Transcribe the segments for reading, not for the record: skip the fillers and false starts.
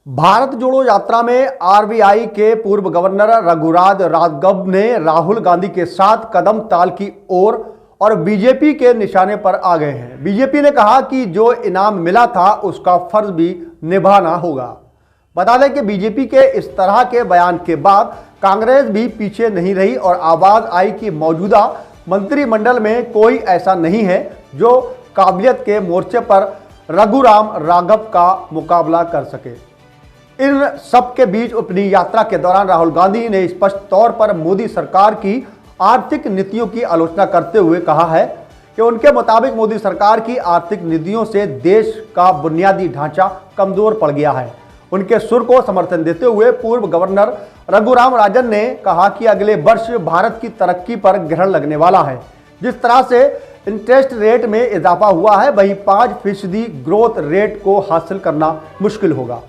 भारत जोड़ो यात्रा में आरबीआई के पूर्व गवर्नर रघुराज राघव ने राहुल गांधी के साथ कदम ताल की ओर और बीजेपी के निशाने पर आ गए हैं। बीजेपी ने कहा कि जो इनाम मिला था उसका फर्ज भी निभाना होगा। बता दें कि बीजेपी के इस तरह के बयान के बाद कांग्रेस भी पीछे नहीं रही और आवाज आई कि मौजूदा मंत्रिमंडल में कोई ऐसा नहीं है जो काबिलियत के मोर्चे पर रघुराम राघव का मुकाबला कर सके। इन सब के बीच अपनी यात्रा के दौरान राहुल गांधी ने स्पष्ट तौर पर मोदी सरकार की आर्थिक नीतियों की आलोचना करते हुए कहा है कि उनके मुताबिक मोदी सरकार की आर्थिक नीतियों से देश का बुनियादी ढांचा कमजोर पड़ गया है। उनके सुर को समर्थन देते हुए पूर्व गवर्नर रघुराम राजन ने कहा कि अगले वर्ष भारत की तरक्की पर ग्रहण लगने वाला है। जिस तरह से इंटरेस्ट रेट में इजाफा हुआ है वहीं 5% ग्रोथ रेट को हासिल करना मुश्किल होगा।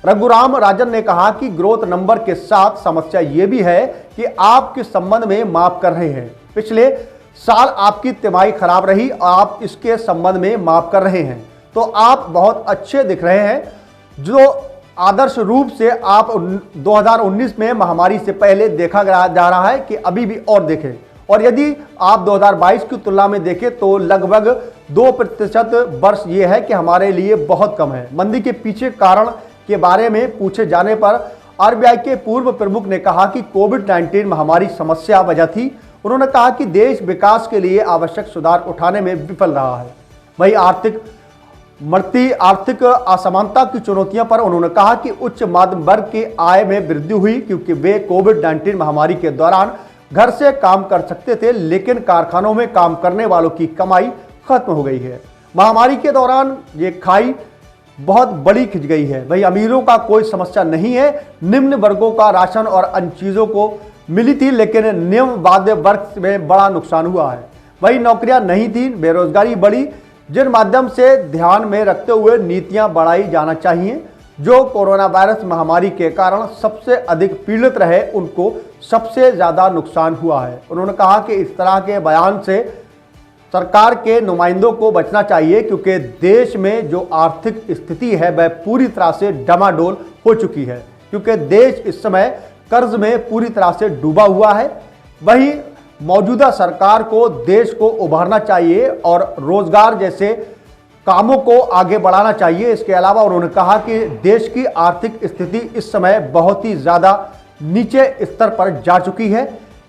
रघुराम राजन ने कहा कि ग्रोथ नंबर के साथ समस्या ये भी है कि आप किस संबंध में माप कर रहे हैं। पिछले साल आपकी तिमाही खराब रही और आप इसके संबंध में माप कर रहे हैं तो आप बहुत अच्छे दिख रहे हैं। जो आदर्श रूप से आप 2019 में महामारी से पहले देखा जा रहा है कि अभी भी और देखें, और यदि आप 2022 की तुलना में देखें तो लगभग 2% वर्ष ये है कि हमारे लिए बहुत कम है। मंदी के पीछे कारण के बारे में पूछे जाने पर आरबीआई के पूर्व प्रमुख ने कहा कि कोविड-19 महामारी समस्या वजह थी। उन्होंने कहा कि देश विकास के लिए आवश्यक सुधार उठाने में विफल रहा है। वहीं आर्थिक असमानता की चुनौतियों पर उन्होंने कहा कि उच्च मध्यम वर्ग की आय में वृद्धि हुई क्योंकि वे कोविड-19 महामारी के दौरान घर से काम कर सकते थे, लेकिन कारखानों में काम करने वालों की कमाई खत्म हो गई है। महामारी के दौरान ये खाई बहुत बड़ी खिंच गई है। वही अमीरों का कोई समस्या नहीं है, निम्न वर्गों का राशन और अन्य चीजों को मिली थी, लेकिन निम्न वाद्य वर्ग में बड़ा नुकसान हुआ है। वही नौकरियां नहीं थी, बेरोजगारी बढ़ी, जिन माध्यम से ध्यान में रखते हुए नीतियां बढ़ाई जाना चाहिए। जो कोरोना वायरस महामारी के कारण सबसे अधिक पीड़ित रहे उनको सबसे ज्यादा नुकसान हुआ है। उन्होंने कहा कि इस तरह के बयान से सरकार के नुमाइंदों को बचना चाहिए क्योंकि देश में जो आर्थिक स्थिति है वह पूरी तरह से डमाडोल हो चुकी है, क्योंकि देश इस समय कर्ज में पूरी तरह से डूबा हुआ है। वहीं मौजूदा सरकार को देश को उभारना चाहिए और रोजगार जैसे कामों को आगे बढ़ाना चाहिए। इसके अलावा उन्होंने कहा कि देश की आर्थिक स्थिति इस समय बहुत ही ज़्यादा नीचे स्तर पर जा चुकी है।